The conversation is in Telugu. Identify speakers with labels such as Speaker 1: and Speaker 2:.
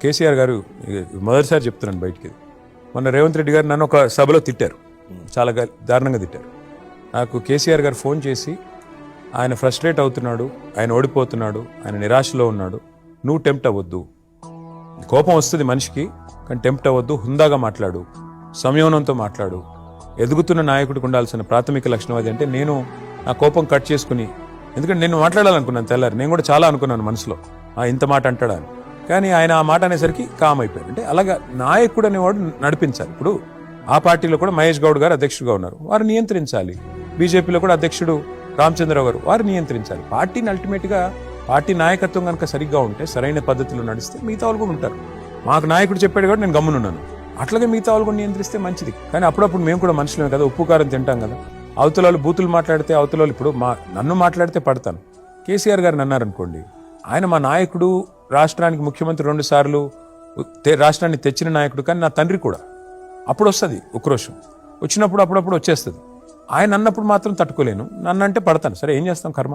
Speaker 1: కేసీఆర్ గారు మొదటిసారి చెప్తున్నాను బయటికి, మొన్న రేవంత్ రెడ్డి గారు నన్ను ఒక సభలో తిట్టారు, చాలా దారుణంగా తిట్టారు. నాకు కేసీఆర్ గారు ఫోన్ చేసి ఆయన ఫ్రస్ట్రేట్ అవుతున్నాడు, ఆయన ఓడిపోతున్నాడు, ఆయన నిరాశలో ఉన్నాడు, నువ్వు టెంప్ట్ అవ్వద్దు, కోపం వస్తుంది మనిషికి కానీ టెంప్ట్ అవ్వద్దు, హుందాగా మాట్లాడు, సంయమనంతో మాట్లాడు, ఎదుగుతున్న నాయకుడికి ఉండాల్సిన ప్రాథమిక లక్షణం అది. అంటే నేను నా కోపం కట్ చేసుకుని, ఎందుకంటే నేను మాట్లాడాలనుకున్నాను తెల్లారి, నేను కూడా చాలా అనుకున్నాను మనసులో ఇంత మాట అంటాడా అని, కానీ ఆయన ఆ మాట అనేసరికి కామ్ అయిపోయారు. అంటే అలాగా నాయకుడు అనేవాడు నడిపించాలి. ఇప్పుడు ఆ పార్టీలో కూడా మహేష్ గౌడ్ గారు అధ్యక్షుడుగా ఉన్నారు, వారు నియంత్రించాలి. బీజేపీలో కూడా అధ్యక్షుడు రామచంద్రరావు గారు, వారు నియంత్రించాలి. పార్టీని అల్టిమేట్గా పార్టీ నాయకత్వం కనుక సరిగ్గా ఉంటే, సరైన పద్ధతిలో నడిస్తే మిగతా వాళ్ళు కూడా ఉంటారు. మాకు నాయకుడు చెప్పాడు కాబట్టి నేను గమ్మునున్నాను, అట్లాగే మిగతా వాళ్ళు కూడా నియంత్రిస్తే మంచిది. కానీ అప్పుడప్పుడు మేము కూడా మనుషులమే కదా, ఉప్పు కారం తింటాం కదా. అవతల వాళ్ళు బూతులు మాట్లాడితే, అవతల వాళ్ళు ఇప్పుడు నన్ను మాట్లాడితే పడతాను. కేసీఆర్ గారిని అన్నారనుకోండి, ఆయన మా నాయకుడు, రాష్ట్రానికి ముఖ్యమంత్రి 2 సార్లు రాష్ట్రాన్ని తెచ్చిన నాయకుడు, కానీ నా తండ్రి కూడా. అప్పుడు వస్తుంది ఉక్రోషం, వచ్చినప్పుడు అప్పుడప్పుడు వచ్చేస్తుంది. ఆయన అన్నప్పుడు మాత్రం తట్టుకోలేను, నన్ను అంటే పడతాను. సరే ఏం చేస్తాం, కర్మ.